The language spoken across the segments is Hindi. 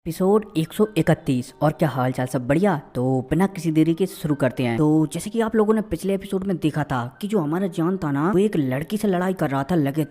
एपिसोड 131। और क्या हाल चाल, सब बढ़िया। तो बिना किसी देरी के शुरू करते हैं। तो जैसे कि आप लोगों ने पिछले एपिसोड में देखा था कि जो हमारा जान था ना, वो एक लड़की से लड़ाई कर रहा था, लगे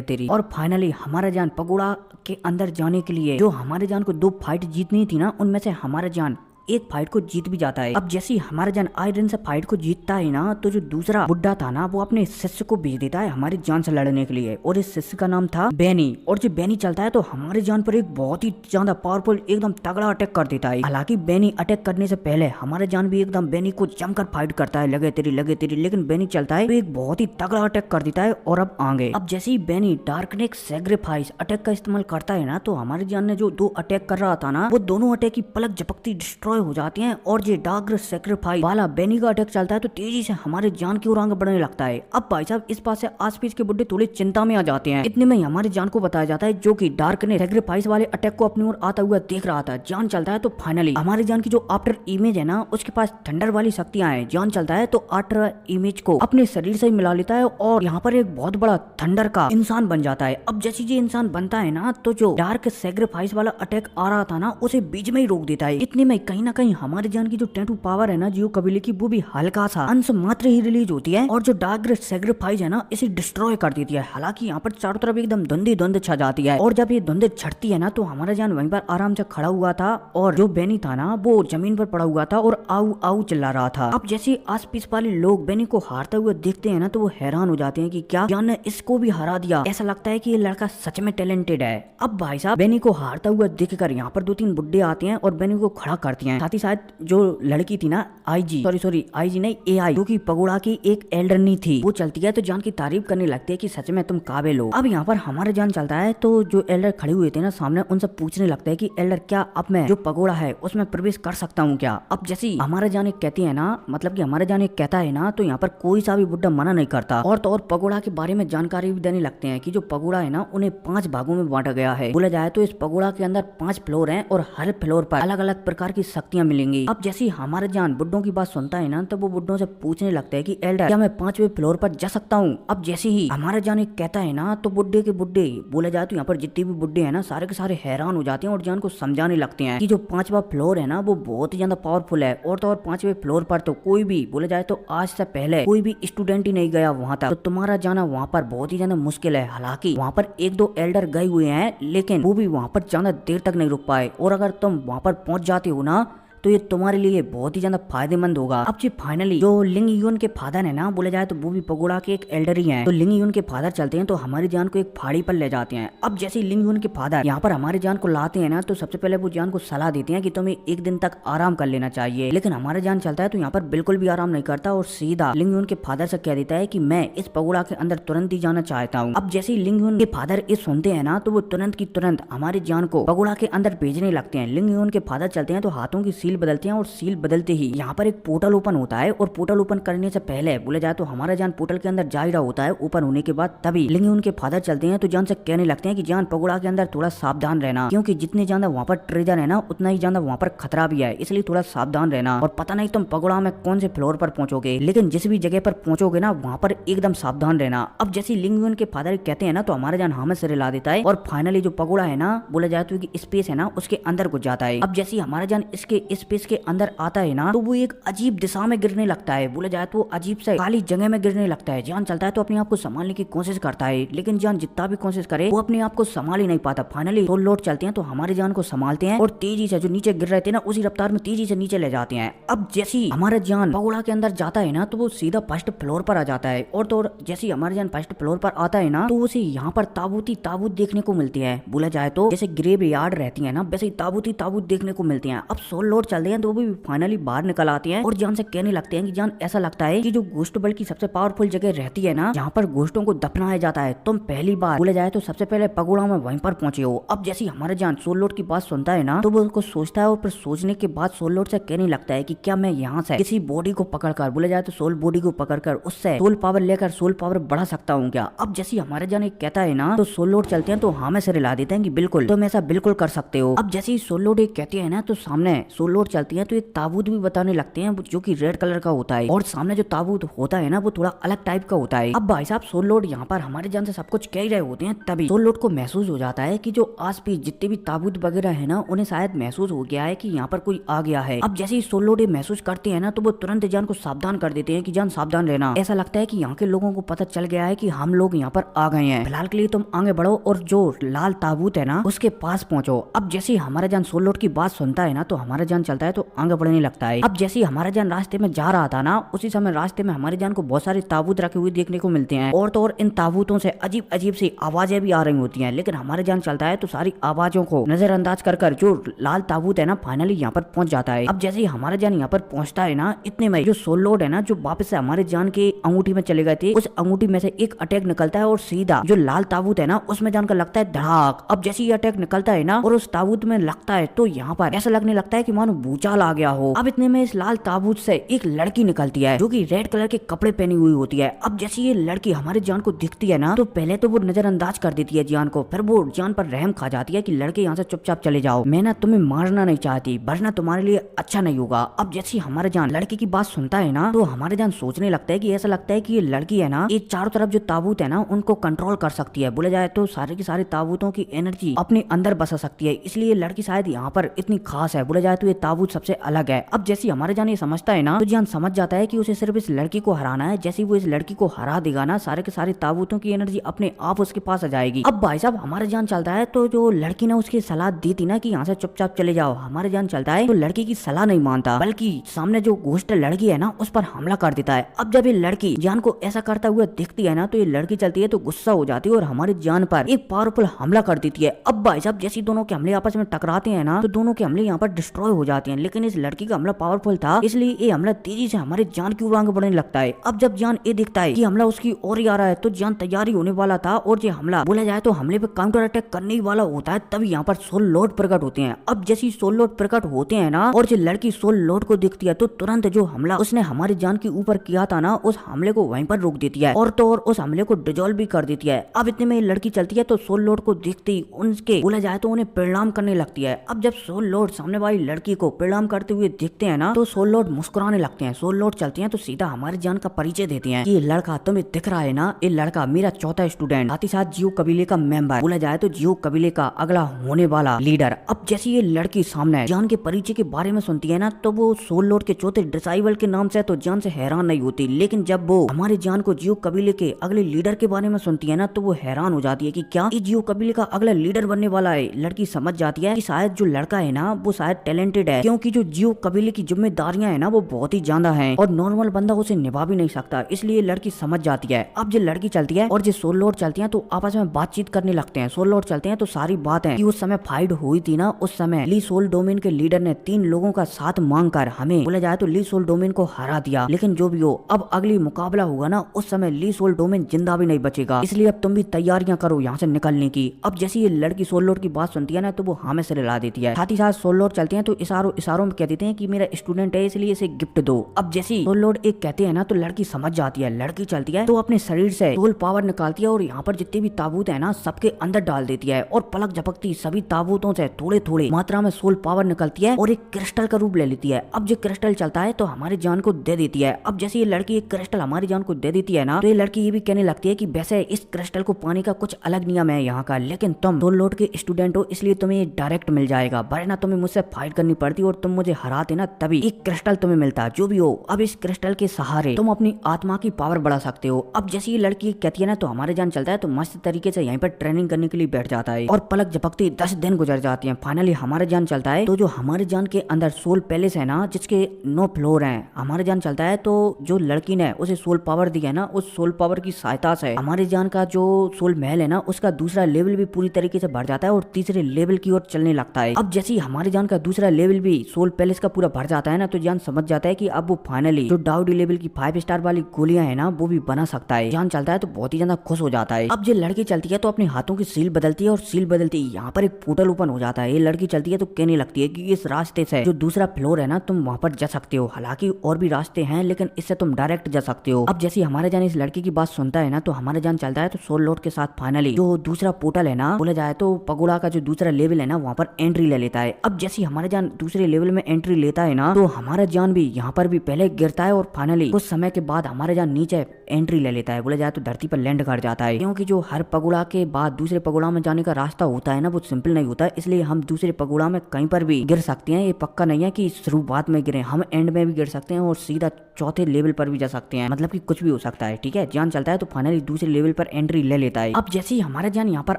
तेरी। और फाइनली हमारा जान पगोड़ा के अंदर जाने के लिए जो हमारे जान को 2 फाइट जीतनी थी ना, उनमें से हमारा जान एक फाइट को जीत भी जाता है। अब जैसे ही हमारा जान आयरन से फाइट को जीतता है ना, तो जो दूसरा बुड्ढा था ना, वो अपने शिष्य को भेज देता है हमारी जान से लड़ने के लिए। और इस शिष्य का नाम था बेनी। और जब बेनी चलता है तो हमारे जान पर एक बहुत ही ज्यादा पावरफुल एकदम तगड़ा अटैक कर देता है। हालांकि बेनी अटैक करने से पहले हमारे जान भी एकदम बेनी को जमकर फाइट करता है, लगे तेरी। लेकिन बेनी चलता है तो एक बहुत ही तगड़ा अटैक कर देता है। और अब आगे अब जैसे ही बेनी डार्कनेस सैक्रिफाइस अटैक का इस्तेमाल करता है ना, तो हमारे जान ने जो 2 अटैक कर रहा था ना, वो दोनों अटैक की पलक झपकती डिस्ट्रॉय हो जाती हैं। और ये डार्क सैक्रिफाइस वाला बेनी का अटैक चलता है तो तेजी से हमारे जान की ओर आगे बढ़ने लगता है। अब भाई साहब इस पास से आसपास के बुड्ढे थोड़ी चिंता में आ जाते हैं। इतने में हमारे जान को बताया जाता है, जो कि डार्क ने सैक्रिफाइस वाले अटैक को अपनी ओर आता हुआ देख रहा था। जान चलता है तो फाइनली हमारे जान की जो आफ्टर इमेज है ना, उसके पास थंडर वाली शक्तियां हैं। जान चलता है तो आफ्टर इमेज को अपने शरीर से मिला लेता है और यहाँ पर एक बहुत बड़ा थंडर का इंसान बन जाता है। अब जैसे ये इंसान बनता है ना, तो जो डार्क सैक्रिफाइस वाला अटैक आ रहा था ना, उसे बीच में ही रोक देता है। इतने में कहीं ना कहीं हमारे जान की जो टैटू पावर है ना, जियो कबीले की, वो भी हल्का सा अंश मात्र ही रिलीज होती है और जो डार्क सैक्रिफाइस है ना, इसे डिस्ट्रॉय कर देती है। हालांकि यहाँ पर चारों तरफ एकदम धुंध छा जाती है। और जब ये धुंध छटती है ना, तो हमारा जान वहीं पर आराम से खड़ा हुआ था और जो बेनी था ना, वो जमीन पर पड़ा हुआ था और आऊ आऊ चिल्ला रहा था। अब जैसे आस पास वाले लोग बेनी को हारते हुए देखते हैं ना, तो वो हैरान हो जाते हैं कि क्या जान ने इसको भी हरा दिया। ऐसा लगता है कि ये लड़का सच में टैलेंटेड है। अब भाई साहब बेनी को हारता हुआ देखकर यहाँ पर 2-3 बुड्ढे आते हैं और बेनी को खड़ा करती हैं। साथ ही साथ जो लड़की थी ना, आईजी नहीं एआई, जो कि पगोड़ा की एक एल्डरनी थी, वो चलती है तो जान की तारीफ करने लगती है कि सच में तुम काबिल हो। अब यहाँ पर हमारा जान चलता है तो जो एल्डर खड़े हुए थे ना सामने, उनसे पूछने लगता है कि एल्डर, क्या अब मैं जो पगोड़ा है उसमें प्रवेश कर सकता हूँ क्या? अब जैसे हमारा जान कहती है ना, मतलब कि हमारा जान कहता है ना, तो यहाँ पर कोई सा भी बुड्ढा मना नहीं करता। और तो और पगोड़ा के बारे में जानकारी भी देने लगते हैं कि जो पगोड़ा है ना, उन्हें 5 भागों में बांटा गया है। बोला जाए तो इस पगोड़ा के अंदर 5 फ्लोर है और हर फ्लोर पर अलग अलग प्रकार की शक्तियां मिलेंगी। अब जैसे हमारा जान बुड्ढों की बात सुनता है ना, तो वो बुड्ढों से पूछने लगता है कि एल्डर, क्या मैं 5वें फ्लोर पर जा सकता हूँ? अब जैसे ही हमारा जान कहता है ना, तो बुड्ढे के बुड्ढे, बोला जाए तो यहाँ पर जितने भी बुड्ढे हैं ना, सारे के सारे हैरान हो जाते हैं और जान को समझाने लगते हैं कि जो 5वां फ्लोर है ना, वो बहुत ही ज्यादा पावरफुल है। और तो और 5वें फ्लोर पर तो कोई भी, बोला जाए तो आज से पहले कोई भी स्टूडेंट ही नहीं गया वहाँ तक, तो तुम्हारा जाना वहाँ पर बहुत ही ज्यादा मुश्किल है। हालांकि वहाँ पर 1-2 एल्डर गए हुए हैं, लेकिन वो भी वहाँ पर ज्यादा देर तक नहीं रुक पाए। और अगर तुम वहाँ पर पहुंच जाते हो ना, तो ये तुम्हारे लिए बहुत ही ज्यादा फायदेमंद होगा। अब जी फाइनली जो लिंग यून के फादर है ना, बोले जाए तो वो भी पगोड़ा के एक एल्डर ही हैं। तो लिंग यून के फादर चलते हैं तो हमारी जान को एक फाड़ी पर ले जाते हैं। अब जैसे लिंग यून के फादर यहाँ पर हमारे जान को लाते हैं ना, तो सबसे पहले वो जान को सलाह देते हैं कि तुम्हें 1 दिन तक आराम कर लेना चाहिए। लेकिन हमारा जान चलता है तो यहाँ पर बिल्कुल भी आराम नहीं करता और सीधा लिंग यून के फादर से कह देता है कि मैं इस पगोड़ा के अंदर तुरंत ही जाना चाहता हूँ। अब जैसे लिंग यून के फादर ये सुनते हैं ना, तो वो तुरंत की तुरंत हमारी जान को पगोड़ा के अंदर भेजने लगते हैं। लिंग यून के फादर चलते हैं तो हाथों की सील बदलते हैं और सील बदलते ही यहाँ पर एक पोर्टल ओपन होता है। और पोर्टल ओपन करने से पहले बोले जाए तो हमारा जान पोर्टल के अंदर जा ही रहा होता है। ओपन होने के बाद तभी लिंग उनके फादर चलते हैं तो जान से कहने लगते हैं कि जान पगोड़ा के अंदर थोड़ा सावधान रहना, क्योंकि जितने ज्यादा वहाँ पर ट्रेजर है ना, उतना ही ज्यादा वहाँ पर खतरा भी है, इसलिए थोड़ा सावधान रहना। और पता नहीं तुम पगोड़ा में कौन से फ्लोर पर पहुंचोगे, लेकिन जिस भी जगह पर पहुंचोगे ना, वहाँ पर एकदम सावधान रहना। अब जैसे लिंग उनके फादर कहते हैं ना, तो हमारा जान हमें से ला देता है और फाइनली जो पगोड़ा है ना, बोला जाए तो स्पेस है ना, उसके अंदर घुस जाता है। अब जैसे हमारा जान इसके स्पेस के अंदर आता है ना, तो वो एक अजीब दिशा में गिरने लगता है। बोला जाए तो अजीब से काली जगह में गिरने लगता है। जान चलता है तो अपने आप को संभालने की कोशिश करता है, लेकिन जान जितना भी कोशिश करे वो अपने आप को संभाल ही नहीं पाता। फाइनली सोल लॉर्ड चलते हैं तो हमारे जान को संभालते हैं और तेजी से जो नीचे गिर रहे थे ना, उसी रफ्तार में तेजी से नीचे ले जाते हैं। अब जैसे हमारा जान पगोड़ा के अंदर जाता है ना, तो वो सीधा फर्स्ट फ्लोर पर आ जाता है। और तो जैसे हमारा जान फर्स्ट फ्लोर पर आता है ना, तो उसे यहाँ पर ताबूत देखने को मिलती है। बोला जाए तो जैसे ग्रेव यार्ड रहती है ना, वैसे ही ताबूत देखने को मिलते हैं। अब सोल लॉर्ड चलते हैं तो वो भी फाइनली बाहर निकल आते हैं और जान से कहने लगते हैं कि जान, ऐसा लगता है कि जो गोस्ट वर्ल्ड की सबसे पावरफुल जगह रहती है ना, जहाँ पर गोस्टों को दफनाया जाता है, तुम पहली बार, बोले जाए तो सबसे पहले पगोड़ा में वहीं पर पहुंचे हो। अब जैसे हमारा जान सोल लॉर्ड की बात सुनता है ना, तो वो उसको सोचता है और फिर सोचने के बाद सोल लॉर्ड से कहने लगता है कि क्या मैं यहाँ से किसी बॉडी को पकड़कर, बोले जाए तो सोल बॉडी को पकड़कर उससे सोल पावर लेकर सोल पावर बढ़ा सकता हूँ क्या? अब जैसे हमारे जान कहता है ना, तो सोल लॉर्ड चलते हैं तो हमें से रिला देते हैं कि बिल्कुल तुम ऐसा बिल्कुल कर सकते हो। अब जैसे ही सोल लॉर्ड कहते हैं ना, तो सामने सोल लोड चलती है तो एक ताबूत भी बताने लगते हैं जो कि रेड कलर का होता है, और सामने जो ताबूत होता है ना वो थोड़ा अलग टाइप का होता है। अब भाई साहब सोल लोड यहाँ पर हमारे जान से सब कुछ कह ही रहे होते हैं, तभी सोल लोड को महसूस हो जाता है कि जो आस पास जितने भी ताबूत वगैरह है ना उन्हें शायद महसूस हो गया है कि यहाँ पर कोई आ गया है। अब जैसे ही सोल लोड महसूस करते हैं ना तो वो तुरंत जान को सावधान कर देते हैं कि जान सावधान रहना। ऐसा लगता है कि यहाँ के लोगों को पता चल गया है कि हम लोग यहाँ पर आ गए हैं, फिलहाल के लिए तुम आगे बढ़ो और जो लाल ताबूत है ना उसके पास पहुंचो। अब जैसे ही हमारा जान सोल लोड की बात सुनता है ना तो हमारा जान चलता है तो आगे बढ़ने लगता है। अब जैसे ही हमारा जान रास्ते में जा रहा था ना उसी समय रास्ते में हमारे जान को बहुत सारे ताबूत रखे हुए देखने को मिलते हैं, और तो और इन ताबूतों से अजीब अजीब सी आवाजें भी आ रही होती हैं, लेकिन हमारे जान चलता है तो सारी आवाजों को नजरअंदाज कर जो लाल ताबूत है ना फाइनली यहाँ पर पहुंच जाता है। अब जैसे ही हमारा जान यहाँ पर पहुंचता है ना इतने में जो सोल लोड है ना जो वापस से हमारे जान के अंगूठी में चले गए थे उस अंगूठी में से एक अटैक निकलता है और सीधा जो लाल ताबूत है ना उसमें जान का लगता है धड़ाक। अब जैसे ये अटैक निकलता है ना और उस ताबूत में लगता है तो यहाँ पर ऐसा लगने लगता है कि मानो भूचाल आ गया हो। अब इतने में इस लाल ताबूत से एक लड़की निकलती है जो कि रेड कलर के कपड़े पहनी हुई होती है। अब जैसे ये लड़की हमारे जान को दिखती है ना तो पहले तो वो नजरअंदाज कर देती है जान को, फिर वो जान पर रहम खा जाती है कि लड़के यहाँ से चुपचाप चले जाओ, मैं ना तुम्हें मारना नहीं चाहती वरना तुम्हारे लिए अच्छा नहीं होगा। अब जैसे ही हमारे जान लड़की की बात सुनता है ना तो हमारे जान सोचने लगता है कि ऐसा लगता है कि ये लड़की है ना ये चारों तरफ जो ताबूत है ना उनको कंट्रोल कर सकती है, बोला जाए तो सारे के सारे ताबूतों की एनर्जी अपने अंदर बसा सकती है, इसलिए लड़की शायद यहाँ पर इतनी खास है, बोला जाए तो ये ताबूत सबसे अलग है। अब जैसे हमारे जान ये समझता है ना तो जान समझ जाता है कि उसे सिर्फ इस लड़की को हराना है, जैसे वो इस लड़की को हरा देगा ना सारे के सारे ताबूतों की एनर्जी अपने आप उसके पास आ जाएगी। अब भाई साहब हमारे जान चलता है तो जो लड़की ने उसकी सलाह दी थी ना कि यहाँ से चुपचाप चले जाओ, हमारे जान चलता है तो लड़की की सलाह नहीं मानता बल्कि सामने जो घोस्ट लड़की है ना उस पर हमला कर देता है। अब जब ये लड़की जान को ऐसा करता हुआ दिखती है ना तो ये लड़की चलती है तो गुस्सा हो जाती है और हमारे जान पर एक पावरफुल हमला कर देती है। अब भाई साहब जैसे दोनों के हमले आपस में टकराते हैं ना तो दोनों के हमले यहाँ पर डिस्ट्रॉय हो जाते हैं, लेकिन इस लड़की का हमला पावरफुल था इसलिए ये हमला तेजी से हमारे जान की ओर आगे बढ़ने लगता है। अब जब जान ये दिखता है कि हमला उसकी ओर ही आ रहा है तो जान तैयारी होने वाला था और ये हमला बोला जाए तो हमले पे काउंटर अटैक करने ही वाला होता है, तभी यहाँ पर सोल लॉर्ड प्रकट होते हैं। अब जैसे सोल लॉर्ड प्रकट होते हैं ना और जो लड़की सोल लॉर्ड को दिखती है तो तुरंत जो हमला उसने हमारी जान के ऊपर किया था ना उस हमले को वहीं पर रोक देती है और तो और उस हमले को डिजोल्व भी कर देती है। अब इतने में लड़की चलती है तो सोल लॉर्ड को देखते ही उनके बोला जाए तो उन्हें प्रणाम करने लगती है। अब जब सोल लॉर्ड सामने वाली लड़की को प्रणाम करते हुए देखते हैं ना तो सोल लॉर्ड मुस्कुराने लगते हैं। सोल लॉर्ड चलते हैं तो सीधा हमारी जान का परिचय देते हैं कि ये लड़का तुम्हें दिख रहा है ना, ये लड़का मेरा चौथा स्टूडेंट, साथ ही साथ जियो कबीले का मेंबर, बोला जाए तो जियो कबीले का अगला होने वाला लीडर। अब जैसे ये लड़की सामने जान के परिचय के बारे में सुनती है ना तो वो सोल लॉर्ड के चौथे डिसाइबल के नाम से तो जान से हैरान नहीं होती, लेकिन जब वो हमारे जान को जियो कबीले के अगले लीडर के बारे में सुनती है ना तो वो हैरान हो जाती है कि क्या ये जियो कबीले का अगला लीडर बनने वाला है। लड़की समझ जाती है कि शायद जो लड़का है ना वो शायद टैलेंटेड है, क्योंकि जो जियो कबीले की जिम्मेदारियां है ना वो बहुत ही ज्यादा है और नॉर्मल बंदा उसे निभा भी नहीं सकता, इसलिए लड़की समझ जाती है। अब जो लड़की चलती है और जो सोल लॉर्ड चलती है तो आपस में बातचीत करने लगते हैं। सोल लॉर्ड चलते हैं तो सारी बात है कि उस समय फाइट हुई थी ना, उस समय ली सोल डोमेन के लीडर ने 3 लोगों का साथ मांगकर हमें बोला जाए तो ली सोल डोमेन को हरा दिया, लेकिन जो भी हो अब अगली मुकाबला होगा ना उस समय ली सोल डोमेन जिंदा भी नहीं बचेगा, इसलिए अब तुम भी तैयारियां करो यहाँ से निकलने की। अब जैसे ये लड़की सोल लॉर्ड की बात सुनती है ना तो वो हाँ में से ला देती है। साथ ही साथ सोल लॉर्ड चलते हैं तो इशारों में कह देते हैं कि मेरा स्टूडेंट है इसलिए इसे गिफ्ट दो। अब जैसे सोल लॉर्ड एक कहते हैं ना तो लड़की समझ जाती है। लड़की चलती है तो अपने शरीर से सोल पावर निकालती है और यहाँ पर जितने भी ताबूत है ना सबके अंदर डाल देती है और पलक झपकती सभी ताबूतों से थोड़े थोड़े मात्रा में सोल पावर निकलती है और एक क्रिस्टल का रूप ले लेती है। अब जो क्रिस्टल चलता है तो हमारी जान को दे देती है। अब जैसे ये लड़की एक क्रिस्टल हमारी जान को दे देती है ना तो ये लड़की ये भी कहने लगती है कि वैसे इस क्रिस्टल को पाने का कुछ अलग नियम है यहाँ का, लेकिन तुम सोल लॉर्ड के स्टूडेंट हो इसलिए तुम्हें ये डायरेक्ट मिल जाएगा, वरना तुम्हें मुझसे फाइट करनी पड़ती और तुम मुझे हराते ना तभी एक क्रिस्टल तुम्हें मिलता। जो भी हो अब इस क्रिस्टल के सहारे तुम अपनी आत्मा की पावर बढ़ा सकते हो। अब जैसे ये लड़की कहती है ना तो हमारे जान चलता है तो मस्त तरीके से यहीं पर ट्रेनिंग करने के लिए बैठ जाता है और पलक झपकते 10 दिन गुजर जाती हैं। फाइनली हमारे जान चलता है तो जो हमारे जान के अंदर सोल पैलेस है ना जिसके 9 फ्लोर हैं, हमारे जान चलता है तो जो लड़की ने उसे सोल पावर दी है ना उस सोल पावर की सहायता से हमारे जान का जो सोल महल है ना उसका दूसरा लेवल भी पूरी तरीके से बढ़ जाता है और तीसरे लेवल की ओर चलने लगता है। अब जैसे ही हमारे जान का दूसरा लेवल भी सोल पैलेस का पूरा भर जाता है ना तो जान समझ जाता है कि अब वो फाइनली जो डाउडी लेवल की 5 स्टार वाली गोलियां है ना वो भी बना सकता है। जान चलता है तो बहुत ही ज्यादा खुश हो जाता है। अब जो लड़की चलती है तो अपने हाथों की सील बदलती है और सील बदलती है यहाँ पर एक पोर्टल ओपन हो जाता है। ये लड़की चलती है तो कहने लगती है कि इस रास्ते से जो दूसरा फ्लोर है ना तुम वहाँ पर जा सकते हो, हालांकि और भी रास्ते हैं लेकिन इससे तुम डायरेक्ट जा सकते हो। अब जैसे हमारे जान इस लड़की की बात सुनता है ना तो हमारे जान चलता है तो सोल लॉर्ड के साथ फाइनली जो दूसरा पोर्टल है ना बोला जाए तो पगोड़ा का जो दूसरा लेवल है ना वहाँ पर एंट्री ले लेता है। अब जैसे हमारे जान दूसरे लेवल में एंट्री लेता है ना, तो हमारा जान भी यहाँ पर भी पहले गिरता है और फाइनली कुछ समय के बाद हमारा जान नीचे एंट्री ले लेता है, बोला जाए तो धरती पर लैंड कर जाता है। क्योंकि जो हर पगोड़ा के बाद दूसरे पगोड़ा में जाने का रास्ता होता है ना, वो सिंपल नहीं होता है, इसलिए हम दूसरे पगोड़ा में कहीं पर भी गिर सकते हैं। ये पक्का नहीं है कि शुरुआत में गिरे, हम एंड में भी गिर सकते हैं और सीधा चौथे लेवल पर भी जा सकते हैं, मतलब कि कुछ भी हो सकता है। ठीक है, जान चलता है तो फाइनली दूसरे लेवल पर एंट्री ले लेता है। अब जैसे ही हमारा जान यहाँ पर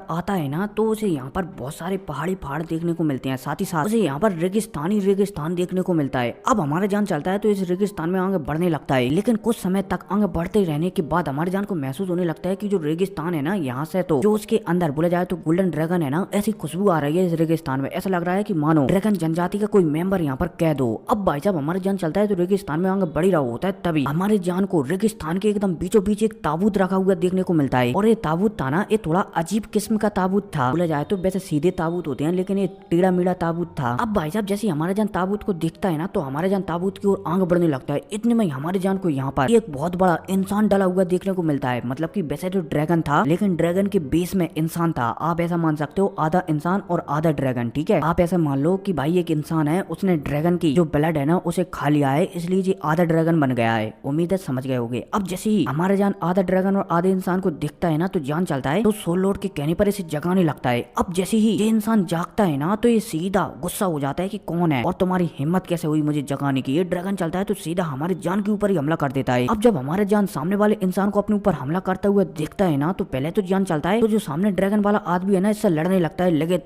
आता है ना, तो उसे यहाँ पर बहुत सारे पहाड़ी पहाड़ देखने को मिलते हैं, साथ ही साथ उसे यहाँ पर रेगिस्तान देखने को मिलता है। अब हमारा जान चलता है तो इस रेगिस्तान में आगे बढ़ने लगता है, लेकिन कुछ समय तक आगे बढ़ते रहने के बाद हमारे जान को महसूस होने लगता है कि जो रेगिस्तान है ना, यहाँ से तो जो उसके अंदर बोला जाए तो गोल्डन ड्रैगन है ना, ऐसी खुशबू आ रही है इस रेगिस्तान में, ऐसा लग रहा है कि मानो ड्रैगन जनजाति का कोई मेंबर यहाँ पर कैद हो। अब भाई साहब हमारे जान चलता है तो रेगिस्तान में आगे बढ़ ही रहा होता है, तभी हमारे जान को रेगिस्तान के एकदम बीचों बीच एक ताबूत रखा हुआ देखने को मिलता है। और ये ताबूत था ना, ये थोड़ा अजीब किस्म का ताबूत था, बोला जाए तो वैसे सीधे ताबूत होते हैं, लेकिन ये टेढ़ा मेढ़ा ताबूत था। अब भाई साहब जैसे हमारे जान ताबूत को देखता है ना, तो हमारे जान ताबूत की ओर आगे बढ़ने लगता है। इतने में हमारे जान को यहाँ पर एक बहुत बड़ा इंसान डला हुआ देखने को मिलता है, मतलब कि वैसे जो ड्रैगन था, लेकिन ड्रैगन के बेस में इंसान था। आप ऐसा मान सकते हो, आधा इंसान और आधा ड्रैगन। ठीक है, आप ऐसा मान लो कि भाई एक इंसान है, उसने ड्रैगन की जो ब्लड है ना उसे खा लिया है, इसलिए ये आधा ड्रैगन बन गया है। उम्मीद है समझ गए होंगे। अब जैसे ही हमारा जान आधा ड्रैगन और आधे इंसान को दिखता है ना, तो जान चलता है तो सोल लॉर्ड के कहने पर इसे जगाने लगता है। अब जैसे ही ये इंसान जागता है ना, तो ये सीधा गुस्सा हो जाता है कि कौन है और तुम्हारी हिम्मत कैसे हुई मुझे जगाने की। ये ड्रैगन चलता है तो सीधा हमारे जान के ऊपर ही हमला कर देता है। अब जब हमारे जान सामने वाले इंसान को अपने ऊपर हमला करता हुआ देखता है ना, तो पहले तो जान चलता है तो जो सामने ड्रैगन वाला आदमी है ना, इससे लड़ने लगता है, लगे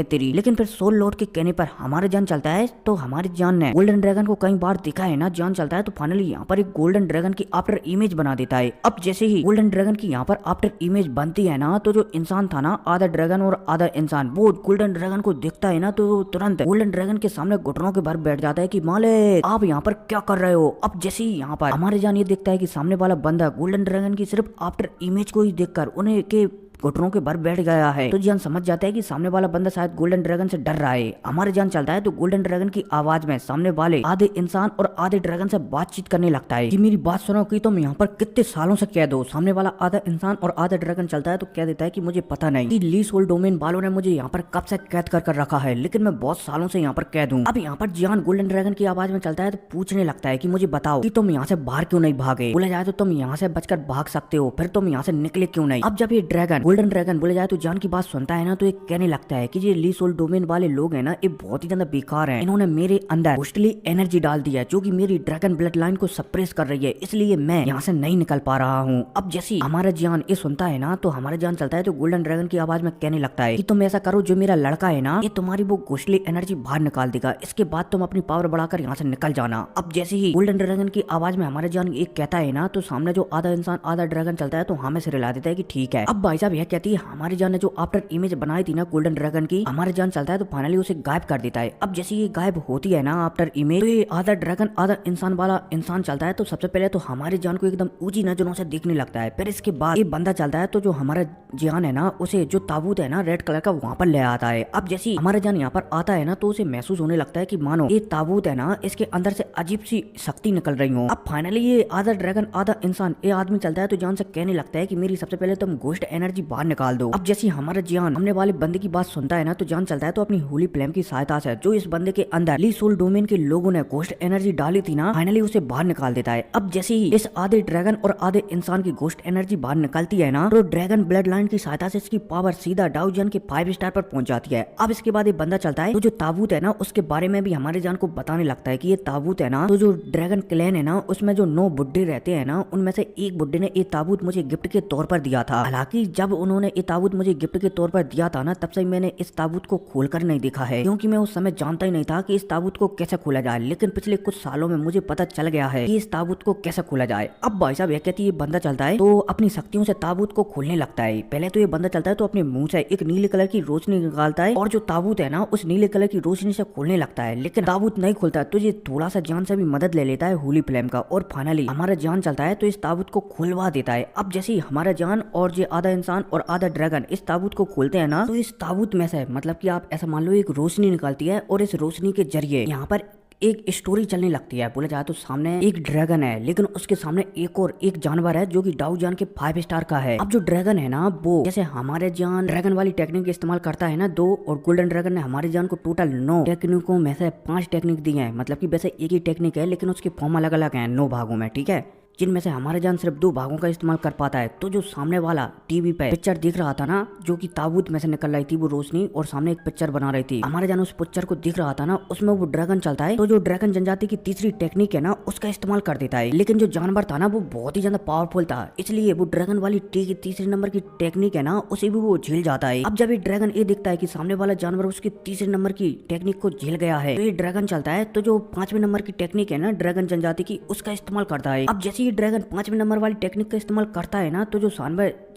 तेरी। लेकिन फिर सोल लॉर्ड के कहने पर हमारे जान चलता है तो हमारी जान ने गोल्डन ड्रैगन को कई बार देखा है ना, जान चलता है तो फाइनली यहाँ पर एक गोल्डन ड्रैगन की आफ्टर इमेज बना देता है। अब जैसे ही गोल्डन ड्रैगन की यहाँ पर आफ्टर इमेज बनती है ना, तो जो इंसान था ना, आधा ड्रैगन और आधा इंसान, वो गोल्डन ड्रैगन को देखता है ना, तो तुरंत गोल्डन ड्रैगन के सामने घुटनों के भर बैठ जाता है कि मालिक आप यहाँ पर क्या कर रहे हो। अब जैसे ही यहाँ पर हमारे जान ये देखता है कि सामने वाला बंदा गोल्डन ड्रैगन की सिर्फ आफ्टर इमेज को ही देखकर उन्हें के घुटनों के भर बैठ गया है, तो जान समझ जाता है कि सामने वाला बंदा शायद गोल्डन ड्रैगन से डर रहा है। हमारे जान चलता है तो गोल्डन ड्रैगन की आवाज में सामने वाले आधे इंसान और आधे ड्रैगन से बातचीत करने लगता है कि मेरी बात सुनो कि तुम यहाँ पर कितने सालों से कैद हो। सामने वाला आधा इंसान और आधा ड्रैगन चलता है तो कह देता है कि मुझे पता नहीं कि ली सोल डोमेन वालों ने मुझे यहाँ पर कब से कैद कर रखा है, लेकिन मैं बहुत सालों से यहाँ पर कैद हूँ। अब यहाँ पर जान गोल्डन ड्रैगन की आवाज में चलता है तो पूछने लगता है कि मुझे बताओ कि तुम यहाँ से बाहर क्यों नहीं भागे। बोला जाए तो तुम यहाँ से बचकर भाग सकते हो, फिर तुम यहाँ से निकले क्यों नहीं। अब जब ये ड्रैगन गोल्डन ड्रैगन बोले जाए तो जान की बात सुनता है ना, तो ये कहने लगता है कि ये ली सोल डोमेन वाले लोग हैं ना, ये बहुत ही ज्यादा बेकार हैं। इन्होंने मेरे अंदर घोस्टली एनर्जी डाल दी है जो कि मेरी ड्रैगन ब्लड लाइन को सप्रेस कर रही है, इसलिए मैं यहाँ से नहीं निकल पा रहा हूँ। अब जैसे हमारा जान ये सुनता है ना, तो हमारा जान चलता है तो गोल्डन ड्रैगन की आवाज में कहने लगता है कि तुम ऐसा करो, जो मेरा लड़का है ना, ये तुम्हारी वो घोस्टली एनर्जी बाहर निकाल देगा, इसके बाद तुम अपनी पावर बढ़ाकर यहाँ से निकल जाना। अब जैसे ही गोल्डन ड्रैगन की आवाज में हमारा जान एक कहता है ना, तो सामने जो आधा इंसान आधा ड्रैगन चलता है तो हमें से रिला देता है कि ठीक है। अब भाई साहब यह कहती है हमारी जान ने जो आफ्टर इमेज बनाई थी ना गोल्डन ड्रैगन की, हमारे जान चलता है तो फाइनली उसे गायब कर देता है। अब जैसे ये गायब होती है ना आफ्टर इमेज, तो ये आधा ड्रैगन आधा इंसान वाला इंसान चलता है तो सबसे पहले तो हमारे जान को एकदम ऊंची नजरों से देखने लगता है। फिर इसके बाद ये बंदा चलता है तो जो हमारा जान है ना, उसे जो ताबूत है ना रेड कलर का वहाँ पर ले आता है। अब जैसे हमारा जान यहाँ पर आता है ना, तो उसे महसूस होने लगता है कि मानो ये ताबूत है ना, इसके अंदर से अजीब सी शक्ति निकल रही हो। अब फाइनली ये आधा ड्रैगन आधा इंसान ये आदमी चलता है तो जान से कहने लगता है कि मेरी सबसे पहले तुम घोस्ट एनर्जी बाहर निकाल दो। अब जैसे हमारा जान हमने वाले बंदे की बात सुनता है ना, तो जान चलता है तो अपनी होली फ्लेम की सहायता से जो इस बंदे के अंदर ली सोल डोमेन के लोगों ने घोस्ट एनर्जी डाली थी ना, फाइनली उसे बाहर निकाल देता है। अब जैसे ही इस आधे ड्रैगन और आधे इंसान की घोस्ट एनर्जी बाहर निकलती है ना, तो ड्रैगन ब्लड लाइन की सहायता से इसकी पावर सीधा डाउजन के 5 स्टार पर पहुंच जाती है। अब इसके बाद ये बंदा चलता है तो जो ताबूत है ना, उसके बारे में भी हमारे जान को बताने लगता है कि ये ताबूत है ना, तो जो ड्रैगन क्लैन है ना, उसमें जो 9 बुड्ढे रहते हैं ना, उनमें से एक बुड्ढे ने ये ताबूत मुझे गिफ्ट के तौर पर दिया था। हालांकि जब उन्होंने ये ताबूत मुझे गिफ्ट के तौर पर दिया था ना, तब से मैंने इस ताबूत को खोलकर नहीं देखा है, क्योंकि मैं उस समय जानता ही नहीं था कि इस ताबूत को कैसे खोला जाए। लेकिन पिछले कुछ सालों में मुझे पता चल गया है कि इस ताबूत को कैसे खोला जाए। अब भाई साहब यह कहती है बंदा चलता है तो अपनी शक्तियों से ताबूत को खोलने लगता है। पहले तो ये बंदा चलता है तो अपने मुंह से एक नीले कलर की रोशनी निकालता है और जो ताबूत है ना, उस नीले कलर की रोशनी से खोलने लगता है, लेकिन ताबूत नहीं खुलता। तो ये थोड़ा सा जान से भी मदद ले लेता है होली फ्लेम का, और फाइनली हमारा जान चलता है तो इस ताबूत को खुलवा देता है। अब जैसे ही हमारा जान और ये आधा इंसान और आधा ड्रैगन इस ताबूत को खोलते हैं ना, तो इस ताबूत में से मतलब कि आप ऐसा मान लो एक रोशनी निकलती है, और इस रोशनी के जरिए यहाँ पर एक स्टोरी चलने लगती है। बोला जाए तो सामने एक ड्रैगन है, लेकिन उसके सामने एक जानवर है जो कि डाउ जान के 5 स्टार का है। अब जो ड्रैगन है ना, वो जैसे हमारे जान ड्रैगन वाली टेक्निक इस्तेमाल करता है ना 2, और गोल्डन ड्रैगन ने हमारे जान को टोटल 9 टेक्निकों में से 5 टेक्निक दी है। मतलब कि वैसे एक ही टेक्निक है, लेकिन उसके फॉर्म अलग अलग है 9 भागों में, ठीक है, जिनमें से हमारे जान सिर्फ 2 भागों का इस्तेमाल कर पाता है। तो जो सामने वाला टीवी पे पिक्चर दिख रहा था ना, जो कि ताबूत में से निकल रही थी वो रोशनी, और सामने एक पिक्चर बना रही थी, हमारे जान उस पिक्चर को दिख रहा था ना, उसमें वो ड्रैगन चलता है। तो जो ड्रैगन जनजाति की तीसरी टेक्निक है ना, उसका इस्तेमाल कर देता है। लेकिन जो जानवर था ना, वो बहुत ही ज्यादा पावरफुल था, इसलिए वो ड्रैगन वाली तीसरे नंबर की टेक्निक है ना, उसे भी वो झेल जाता है। अब जब ये ड्रैगन ये दिखता है कि सामने वाला जानवर उसके तीसरे नंबर की टेक्निक को झेल गया है, तो ये ड्रैगन चलता है। तो जो 5वें नंबर की टेक्निक है ना ड्रैगन जनजाति की, उसका इस्तेमाल करता है। अब जैसे ये ड्रैगन 5वें नंबर वाली टेक्निक का इस्तेमाल करता है ना, तो जो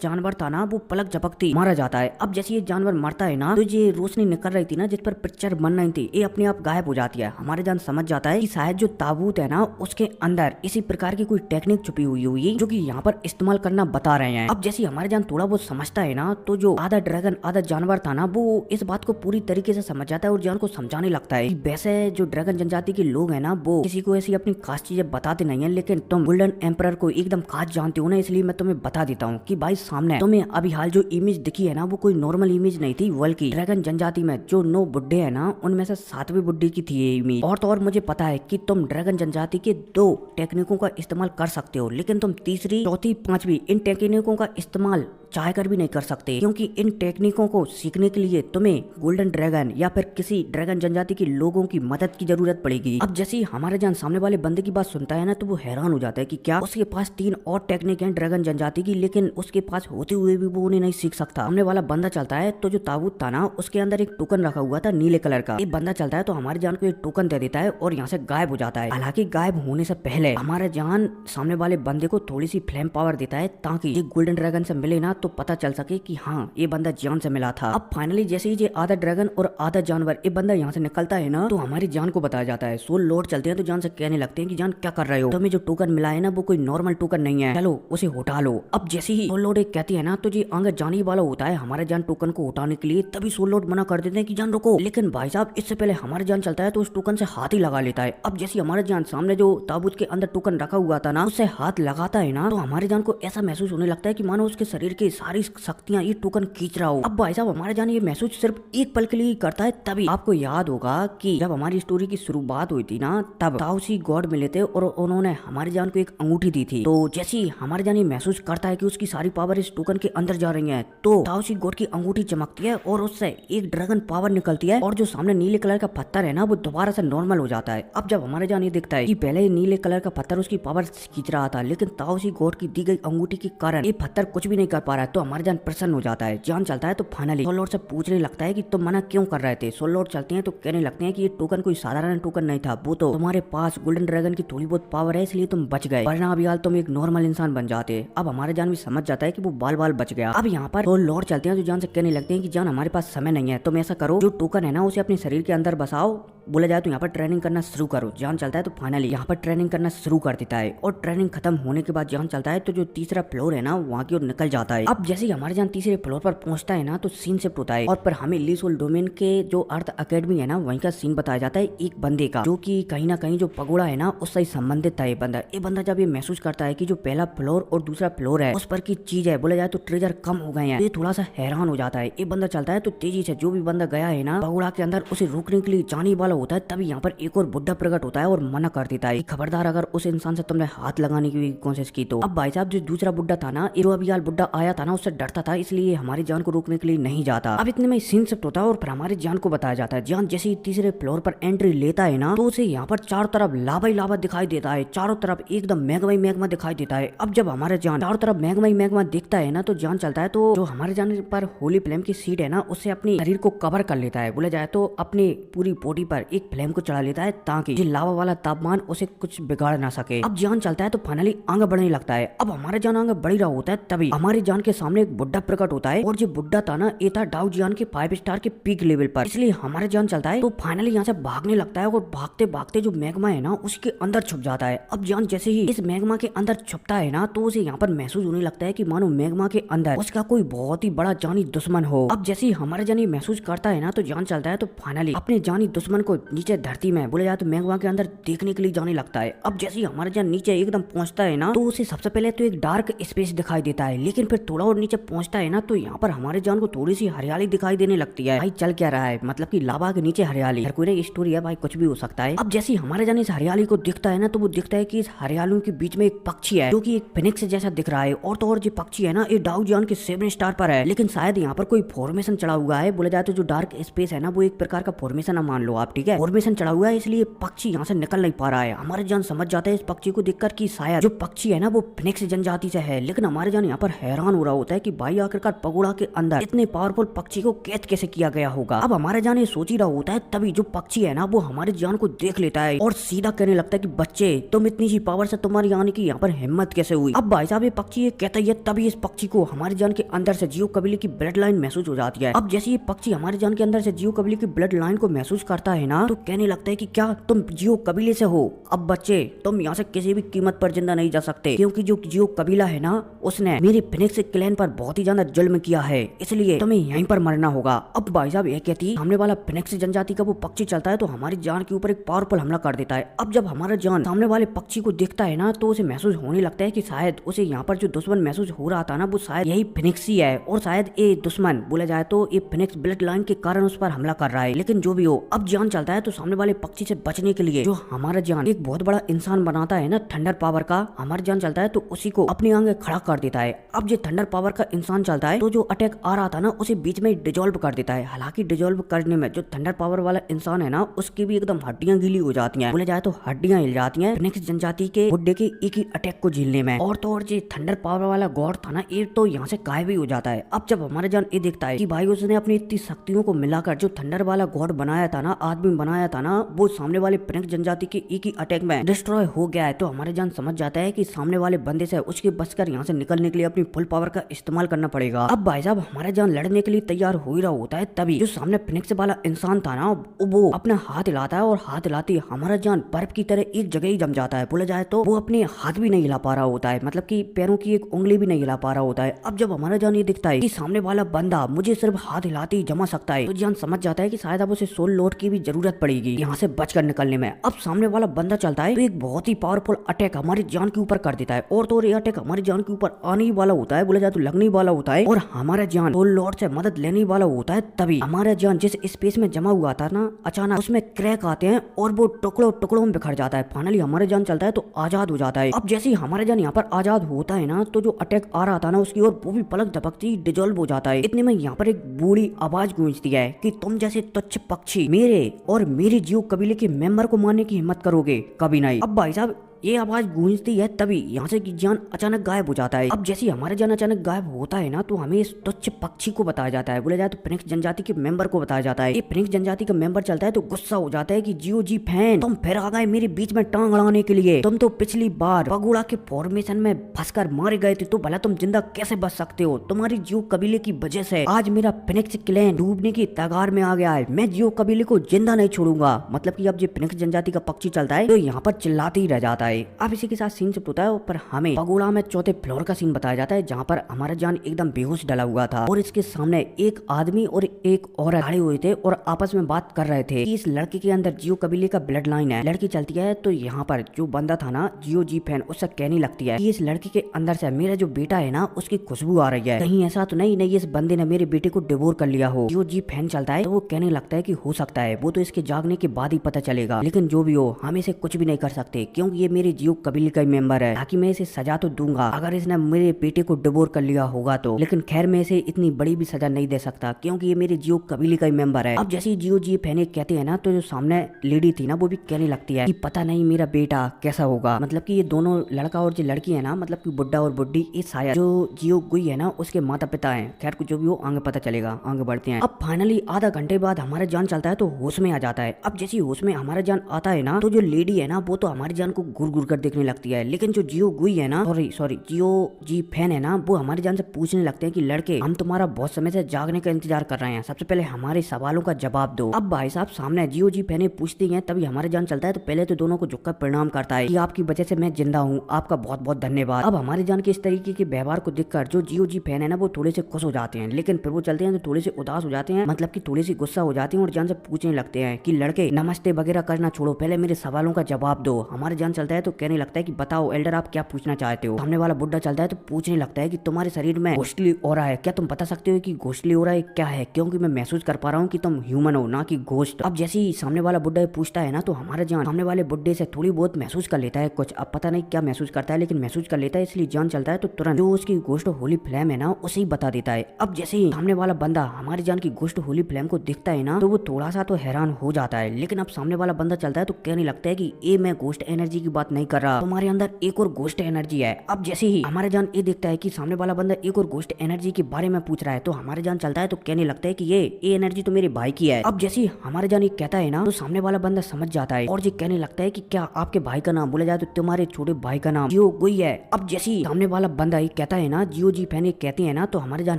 जानवर था ना, वो पलक झपकती मारा जाता है। अब जैसे ये जानवर मरता है ना, तो ये रोशनी निकल रही थी ना जिस पर पिक्चर बन रही थी, ये अपने आप गायब हो जाती है। हमारे जान समझ जाता है कि शायद जो ताबूत है ना, उसके अंदर इसी प्रकार की कोई टेक्निक छुपी हुई हुई जो कि यहाँ पर इस्तेमाल करना बता रहे हैं। अब जैसे हमारे जान थोड़ा बहुत समझता है ना, तो जो आधा ड्रैगन आधा जानवर था ना, वो इस बात को पूरी तरीके से समझ जाता है और जान को समझाने लगता है कि वैसे जो ड्रैगन जनजाति के लोग है ना, वो किसी को ऐसी अपनी खास चीजें बताते नहीं है, लेकिन तुम गोल्डन एम्परर को एकदम खास जानते हो ना, इसलिए मैं तुम्हें बता देता हूँ कि भाई सामने तुम्हें अभी हाल जो इमेज दिखी है ना, वो कोई नॉर्मल इमेज नहीं थी, बल्कि ड्रैगन जनजाति में जो 9 बुड्ढे है ना, उनमें से 7वें बुड्ढे की थी ये इमेज। और तो और मुझे पता है कि तुम ड्रैगन जनजाति के 2 टेक्निकों का इस्तेमाल कर सकते हो, लेकिन तुम तीसरी, चौथी, 5वीं इन टेक्निकों का इस्तेमाल चाह कर भी नहीं कर सकते, क्योंकि इन टेक्निकों को सीखने के लिए तुम्हें गोल्डन ड्रैगन या फिर किसी ड्रैगन जनजाति के लोगों की मदद की जरूरत पड़ेगी। अब जैसे हमारे जान सामने वाले बंदे की बात सुनता है ना, तो वो हैरान हो जाता है कि क्या उसके पास 3 और टेक्निक है ड्रैगन जनजाति की, लेकिन उसके पास होते हुए भी वो उन्हें नहीं सीख सकता। सामने वाला बंदा चलता है, तो जो ताबूत था ना, उसके अंदर एक टोकन रखा हुआ था नीले कलर का। एक बंदा चलता है तो हमारे जान को एक टोकन दे देता है और यहाँ से गायब हो जाता है। हालांकि गायब होने से पहले हमारा जान सामने वाले बंदे को थोड़ी सी फ्लेम पावर देता है, ताकि ये गोल्डन ड्रैगन से मिले ना तो पता चल सके कि हाँ ये बंदा जान से मिला था। अब फाइनली जैसे ही ये आधा ड्रैगन और आधा जानवर ये बंदा यहाँ से निकलता है ना, तो हमारी जान को बताया जाता है। सोल लॉर्ड चलते हैं तो जान से कहने लगते हैं कि जान क्या कर रहे हो, तुम्हें जो टोकन मिला है ना वो कोई नॉर्मल टोकन नहीं है, चलो उसे उठा लो। अब जैसे ही सोल लॉर्ड कहती है ना, तो जी आगे जाने वाला होता है हमारे जान टोकन को उठाने के लिए, तभी सोल लॉर्ड मना कर देते हैं कि जान रुको। लेकिन भाई साहब इससे पहले हमारे जान चलता है तो उस टोकन से हाथ ही लगा लेता है। अब जैसे हमारे जान सामने जो ताबूत के अंदर टोकन रखा हुआ था ना, उससे हाथ लगाता है ना, तो हमारे जान को ऐसा महसूस होने लगता है कि मानो उसके शरीर की सारी शक्तियां ये टोकन खींच रहा हो। अब भाई साहब हमारे जान ये महसूस सिर्फ एक पल के लिए करता है। तभी आपको याद होगा कि जब हमारी स्टोरी की शुरुआत हुई थी ना, तब ताओसी गॉड मिले थे और उन्होंने हमारे जान को एक अंगूठी दी थी। तो जैसे ही हमारे जान ये महसूस करता है कि उसकी सारी पावर इस टोकन के अंदर जा रही है, तो ताओसी गॉड की अंगूठी चमकती है और उससे एक ड्रैगन पावर निकलती है, और जो सामने नीले कलर का पत्थर है ना, वो दोबारा से नॉर्मल हो जाता है। अब जब हमारे जान ये दिखता है कि पहले नीले कलर का पत्थर उसकी पावर खींच रहा था, लेकिन ताओसी गॉड की दी गई अंगूठी के कारण ये पत्थर कुछ भी नहीं कर पा रहा है, तो हमारे जान प्रसन्न हो जाता है। जान चलता है तो फाइनली सोल लॉर्ड से पूछने लगता है कि तुम मना क्यों कर रहे थे। सोल लॉर्ड चलते हैं तो कहने लगते हैं कि ये टोकन कोई साधारण टोकन नहीं था, वो तो तुम्हारे पास गोल्डन ड्रैगन की थोड़ी बहुत पावर है, इसलिए तुम बच गए, वरना अभी हाल तुम एक नॉर्मल इंसान बन जाते। अब हमारे जान भी समझ जाता है कि वो बाल बाल बच गया। अब यहाँ पर सोल लॉर्ड चलते हैं तो जान से कहने लगते हैं कि जान हमारे पास समय नहीं है, तुम ऐसा करो जो टोकन है ना उसे अपने शरीर के अंदर बसाओ, बोला जाए तो यहाँ पर ट्रेनिंग करना शुरू करो। जान चलता है तो फाइनली यहाँ पर ट्रेनिंग करना शुरू कर देता है, और ट्रेनिंग खत्म होने के बाद जान चलता है तो जो तीसरा फ्लोर है ना वहाँ की ओर निकल जाता है। अब जैसे ही हमारे जान तीसरे फ्लोर पर पहुंचता है ना, तो सीन शिफ्ट होता है और पर हमें ली सोल डोमेन के जो अर्थ अकेडमी है ना वहीं का सीन बताया जाता है एक बंदे का, जो कि कहीं ना कहीं जो पगोड़ा है ना उससे संबंधित था। ये बंदा जब ये महसूस करता है कि जो पहला फ्लोर और दूसरा फ्लोर है उस पर की चीज है, बोला जाए तो ट्रेजर कम हो गए हैं, ये थोड़ा सा हैरान हो जाता है। ये बंदा चलता है तो तेजी से जो भी बंदा गया है ना पगोड़ा के अंदर उसे रोकने के लिए जाने वाला होता है, तभी यहाँ पर एक और बुड्ढा प्रकट होता है और मना कर देता है, खबरदार अगर उस इंसान से तुमने हाथ लगाने की कोशिश की तो। अब भाई साहब जो दूसरा बुड्ढा था ना, इरोबियाल बुड्ढा आया था ना, उससे डरता था, इसलिए हमारी जान को रोकने के लिए नहीं जाता। अब इतने में सीन शिफ्ट होता है और फिर हमारे जान को बताया जाता है। जान जैसे ही तीसरे फ्लोर पर एंट्री लेता है ना, तो उसे यहाँ पर चारों तरफ लावा ही लावा दिखाई देता है, चारों तरफ एकदम मैग्मा ही मैग्मा दिखाई देता है। अब जब हमारे जान चारों तरफ मैग्मा ही मैग्मा दिखता है ना, तो जान चलता है तो जो हमारे जान पर होली फ्लेम की सीट है ना उससे अपने शरीर को कवर कर लेता है, बोला जाए तो अपने पूरी बॉडी पर एक फ्लेम को चढ़ा लेता है, ताकि जो लावा वाला तापमान उसे कुछ बिगाड़ ना सके। अब जान चलता है तो फाइनली आगे बढ़ने लगता है। अब हमारे जान आगे बढ़ रहा होता है, तभी हमारी जान के सामने एक बुड्ढा प्रकट होता है, और जो बुड्ढा था ना ये था डाउ जान के 5 स्टार के पीक लेवल पर, इसलिए हमारे जान चलता है तो फाइनली यहाँ से भागने लगता है, और भागते भागते जो मैग्मा है ना उसके अंदर छुप जाता है। अब जान जैसे ही इस मैग्मा के अंदर छुपता है ना, तो उसे यहाँ पर महसूस होने लगता है कि मानो मैग्मा के अंदर उसका कोई बहुत ही बड़ा जानी दुश्मन हो। अब जैसे ही हमारे जान महसूस करता है ना, तो जान चलता है तो फाइनली अपने जानी दुश्मन को नीचे धरती में बोले जाए तो मैग्मा के अंदर देखने के लिए जाने लगता है। अब जैसे ही हमारा जान नीचे एकदम पहुंचता है ना, तो उसे सबसे पहले तो एक डार्क स्पेस दिखाई देता है, लेकिन फिर थोड़ा और नीचे पहुंचता है ना, तो यहाँ पर हमारे जान को थोड़ी सी हरियाली दिखाई देने लगती है। भाई चल क्या रहा है, मतलब कि लावा के नीचे हरियाली, हर कोई स्टोरी है भाई, कुछ भी हो सकता है। अब जैसे ही हमारे जान इस हरियाली को दिखता है ना, तो वो दिखता है कि इस हरियाली के बीच में एक पक्षी है जो कि एक फिनिक्स जैसा दिख रहा है। और तो और जो पक्षी है ना, ये डाउ जान के 7 स्टार पर है, लेकिन शायद यहाँ पर कोई फॉर्मेशन चढ़ा हुआ है। बोला जाए तो जो डार्क स्पेस है ना, वो एक प्रकार का फॉर्मेशन मान लो आप, ठीक है, फॉर्मेशन चढ़ा हुआ है, इसलिए पक्षी यहाँ से निकल नहीं पा रहा है। हमारे जान समझ जाता है इस पक्षी को देखकर कि शायद जो पक्षी है ना वो फिनिक्स जनजाति से है, लेकिन हमारे जान यहाँ पर हैरान हो रहा होता है कि भाई आखिरकार पगोड़ा के अंदर इतने पावरफुल पक्षी को कैद कैसे किया गया होगा। अब हमारे जान ये सोच ही रहा होता है, तभी जो पक्षी है ना वो हमारे जान को देख लेता है और सीधा कहने लगता है कि बच्चे तुम इतनी सी पावर से तुम्हारी आने की यहाँ पर हिम्मत कैसे हुई। अब भाई साहब ये पक्षी ये कहता है, तभी इस पक्षी को हमारे जान के अंदर से जियो कबीले की ब्लड लाइन महसूस हो जाती है। अब जैसे ये पक्षी हमारे जान के अंदर से जियो कबीले की ब्लड लाइन को महसूस करता है ना, तो कहने लगता है कि क्या तुम जियो कबीले से हो? अब बच्चे तुम यहाँ से किसी भी कीमत पर जिंदा नहीं जा सकते, क्योंकि जो जियो कबीला है ना उसने मेरे फिनिक्स क्लैन पर बहुत ही ज्यादा जुल्म किया है, इसलिए तुम्हें यहीं पर मरना होगा। अब भाई साहब ये कहती सामने वाला फिनिक्स जनजाति का वो पक्षी चलता है तो हमारी जान के ऊपर एक पावरफुल हमला कर देता है। अब जब हमारा जान सामने वाले पक्षी को देखता है ना, तो उसे महसूस होने लगता है कि शायद उसे यहाँ पर जो दुश्मन महसूस हो रहा था ना, वो शायद यही फिनिक्स ही है, और शायद ये दुश्मन बोला जाए तो ये फिनिक्स ब्लड लाइन के कारण उस पर हमला कर रहा है। लेकिन जो भी हो, अब जान चलता है तो सामने वाले पक्षी से बचने के लिए जो हमारा जान एक बहुत बड़ा इंसान बनाता है ना थंडर पावर का, हमारा जान चलता है तो उसी को अपने आगे खड़ा कर देता है। अब जो थंडर पावर का इंसान चलता है तो जो अटैक आ रहा था ना उसे बीच में डिजोल्व कर देता है। हालांकि डिजोल्व करने में जो थंडर पावर वाला इंसान है ना उसकी भी एकदम हड्डियां गीली हो जाती हैं, बोले जाए तो हड्डियां हिल जाती हैं फिनिक्स जनजाति के बुड्ढे के एक ही अटैक को झेलने में। और तो और जो थंडर पावर वाला गॉड था ना, ये तो यहाँ से गायब ही हो जाता है। अब जब हमारा जान ये देखता है कि भाई उसने अपनी इतनी शक्तियों को मिलाकर जो थंडर वाला गॉड बनाया था ना, आदमी बनाया था ना, वो सामने वाले फिनिक्स जनजाति के एक ही अटैक में डिस्ट्रॉय हो गया है, तो हमारे जान समझ जाता है कि सामने वाले बंदे से उसके बचकर यहाँ से निकलने के लिए अपनी फुल पावर का इस्तेमाल करना पड़ेगा। अब भाई साहब हमारा जान लड़ने के लिए तैयार हो ही रहा होता है, तभी जो सामने फिनिक्स वाला इंसान था ना वो अपना हाथ हिलाता है, और हाथ हिलाते हमारा जान बर्फ की तरह एक जगह ही जम जाता है। बोला जाए तो वो अपने हाथ भी नहीं हिला पा रहा होता है, मतलब कि पैरों की एक उंगली भी नहीं हिला पा रहा होता है। अब जब हमारा जान ये दिखता है कि सामने वाला बंदा मुझे सिर्फ हाथ हिलाते ही जमा सकता है, तो जान समझ जाता है कि शायद अब उसे सोल लॉर्ड की भी जरूरत पड़ेगी यहाँ से बचकर निकलने में। अब सामने वाला बंदा चलता है तो एक बहुत ही पावरफुल अटैक हमारी जान के ऊपर कर देता है, और तो ये अटैक हमारी जान के ऊपर आने ही वाला होता है, बोला जाए तो लगने वाला होता है, और हमारा जान सोल लॉर्ड से मदद लेने वाला होता है। तभी हमारा जान जिस स्पेस में जमा हुआ था ना, अचानक उसमें क्रैक आते हैं और वो टुकड़ों टुकड़ों में बिखर जाता है। फाइनली हमारे जान चलता है तो आजाद हो जाता है। अब जैसे ही हमारे जान यहाँ पर आजाद होता है ना, तो जो अटैक आ रहा था ना उसकी ओर, वो भी पलक झपकती डिजोल्व हो जाता है। इतने में यहाँ पर एक बूढ़ी आवाज गूंजती है कि तुम जैसे तुच्छ पक्षी मेरे और मेरे जियो कबीले के मेंबर को मारने की हिम्मत करोगे? कभी नहीं। अब भाई साहब ये आवाज गूंजती है, तभी यहाँ से जान अचानक गायब हो जाता है। अब जैसे हमारे जान अचानक गायब होता है ना, तो हमें इस तुच्छ पक्षी को बताया जाता है, बोला जाए तो फिनिक्स जनजाति के मेंबर को बताया जाता है। ये फिनिक्स जनजाति का मेंबर चलता है तो गुस्सा हो जाता है कि जियो जी फैन, तुम फिर आ गए मेरे बीच में टांग अड़ाने के लिए। तुम तो पिछली बार पगोड़ा के फॉर्मेशन में फंसकर मारे गए थे, तो भला तुम जिंदा कैसे बच सकते हो? तुम्हारी जियो कबीले की वजह से आज मेरा फिनिक्स क्लैन डूबने की तगार में आ गया है। मैं जियो कबीले को जिंदा नहीं छोड़ूंगा। मतलब कि अब जो फिनिक्स जनजाति का पक्षी चलता है तो यहाँ पर चिल्लाते ही रह जाता है। अब इसी के साथ सीन शिफ्ट होता है, पर हमें पगोड़ा में चौथे फ्लोर का सीन बताया जाता है, जहाँ पर हमारा जान एकदम बेहोश डला हुआ था, और इसके सामने एक आदमी और एक औरत खड़े हुए थे और आपस में बात कर रहे थे कि इस लड़के के अंदर जियो कबीले का ब्लड लाइन है। लड़की चलती है तो यहाँ पर जो बंदा था ना जियो जी फैन, उससे कहने लगती है कि इस लड़के के अंदर से मेरा जो बेटा है ना उसकी खुशबू आ रही है, कहीं ऐसा तो नहीं इस बंदे ने मेरे बेटे को डिवोर कर लिया हो। जियो जी फैन चलता है तो वो कहने लगता है कि हो सकता है, वो तो इसके जागने के बाद ही पता चलेगा, लेकिन जो भी हो हम इसे कुछ भी नहीं कर सकते, क्योंकि ये मेरे जियो कबीले का मेंबर है, ताकि मैं इसे सजा तो दूंगा अगर इसने मेरे बेटे को डिवोर कर लिया होगा तो, लेकिन खैर मैं इसे इतनी बड़ी भी सजा नहीं दे सकता क्योंकि ये मेरे जियो कबीले का ही मेंबर है। अब जैसे जियो जी फैन कहते हैं ना, तो जो सामने लेडी थी ना वो भी कहने लगती है कि पता नहीं मेरा बेटा कैसा होगा। मतलब कि ये दोनों लड़का और जो लड़की है ना, मतलब कि बुड्ढा और बुड्ढी, ये शायद जो जियो गुई है ना उसके माता पिता है। खैर कुछ जो भी हो आगे पता चलेगा, आगे बढ़ते हैं। अब फाइनली आधा घंटे बाद हमारा जान चलता है तो होश में आ जाता है। अब जैसे होश में हमारा जान आता है ना, तो जो लेडी है ना वो तो हमारी जान को घूर घूर कर देखने लगती है। लेकिन जो जियो गुई है ना, सॉरी जियो जी फैन है ना, वो हमारी जान से पूछने लगते हैं कि लड़के हम तुम्हारा बहुत समय से जागने का इंतजार कर रहे हैं, सबसे पहले हमारे सवालों का जवाब दो। अब भाई साहब सामने जियो जी फैन पूछती है, तभी हमारे जान चलता है तो पहले तो दोनों को झुककर प्रणाम करता है कि आपकी वजह से मैं जिंदा हूँ, आपका बहुत बहुत धन्यवाद। अब हमारे जान के इस तरीके के व्यवहार को देखकर जो जियो जी फैन है ना, वो थोड़े से खुश हो जाते हैं, लेकिन फिर वो चलते हैं तो थोड़े से उदास हो जाते हैं, मतलब कि थोड़ी सी गुस्सा हो जाते हैं और जान से पूछने लगते हैं कि लड़के नमस्ते वगैरह करना छोड़ो, पहले मेरे सवालों का जवाब दो। हमारे जान चलता है तो कहने लगता है कि बताओ एल्डर आप क्या पूछना चाहते हो। सामने वाला बुड्ढा चलता है तो पूछने लगता है कि तुम्हारे शरीर में घोस्टली ऑरा है, क्या तुम बता सकते हो कि घोस्टली ऑरा क्या है, क्योंकि मैं महसूस कर पा रहा हूँ कि तुम ह्यूमन हो ना कि घोस्ट। अब जैसे ही सामने वाला बुड्ढा पूछता है ना, तो हमारा जान सामने वाले बुड्ढे से थोड़ी बहुत महसूस कर लेता है कुछ, अब पता नहीं क्या महसूस करता है, लेकिन महसूस कर लेता है, इसलिए जान चलता है तो तुरंत जो उसकी गोस्ट होली फ्लेम है ना, उसे ही बता देता है। अब जैसे ही सामने वाला बंदा हमारी जान की गोस्ट होली फ्लेम को देखता है ना, तो वो थोड़ा सा तो हैरान हो जाता है, लेकिन अब सामने वाला बंदा चलता है तो कहने लगता है कि ये मैं गोस्ट एनर्जी की बात नहीं कर रहा, तुम्हारे अंदर एक और गोस्ट एनर्जी है। अब जैसे ही हमारे जान ये देखता है कि सामने वाला बंदा एक और गोस्ट एनर्जी के बारे में पूछ रहा है, तो हमारे जान चलता है तो कहने लगता है कि ये एनर्जी तो मेरे भाई की है। अब जैसे ही हमारे जान ये कहता है ना, तो सामने वाला बंदा समझ जाता है और ये कहने लगता है कि क्या आपके भाई का नाम बोला जाए तो तुम्हारे छोटे भाई का नाम जियो गुई है। अब जैसे ही सामने वाला बंदा ये कहता है ना, जियो जी फैन कहते हैं ना, तो हमारे जान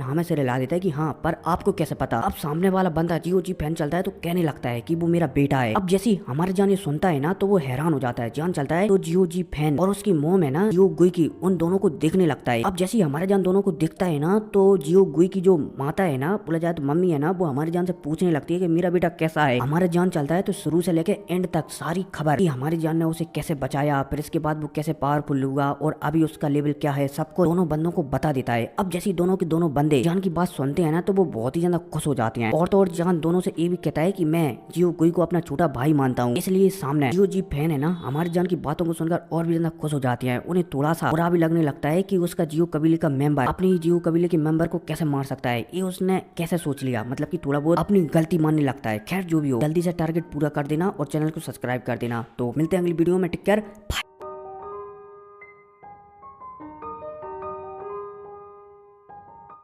हमें से रिला देता है कि हाँ, पर आपको कैसे पता। अब सामने वाला बंदा जियो जी फैन चलता है तो कहने लगता है कि वो मेरा बेटा है। अब जैसे ही हमारे जान ये सुनता है ना, तो वो हैरान हो जाता है, जान चलता है तो जियो जी फैन और उसकी मोम है ना जियो गुई की, उन दोनों को देखने लगता है। अब जैसे ही हमारे जान दोनों को दिखता है ना, तो जियो गुई की जो माता है ना, बोला जाए तो मम्मी है ना, वो हमारे जान से पूछने लगती है कि मेरा बेटा कैसा है। हमारे जान चलता है तो शुरू से लेके एंड तक सारी खबर कि हमारी जान ने उसे कैसे बचाया, फिर इसके बाद वो कैसे पावरफुल हुआ और अभी उसका लेवल क्या है, सबको दोनों बंदों को बता देता है। अब जैसे दोनों के दोनों बंदे जान की बात सुनते हैं ना, तो वो बहुत ही ज्यादा खुश हो जाते हैं और तो और जान दोनों से ये भी कहता है कि मैं जियो गुई को अपना छोटा भाई मानता हूँ, इसलिए सामने जियो जी फैन है ना, हमारी जान की बातों को सुनकर और भी ज्यादा खुश हो जाते हैं। उन्हें थोड़ा सा बुरा भी लगने लगता है कि उसका जियो कबीले का मेंबर अपनी जियो कबीले के मेंबर को कैसे मार सकता है, ये उसने कैसे सोच लिया, मतलब कि थोड़ा बहुत अपनी गलती मानने लगता है। खैर जो भी हो, जल्दी से टारगेट पूरा कर देना और चैनल को सब्सक्राइब कर देना। तो मिलते हैं अगली वीडियो में, टेक केयर।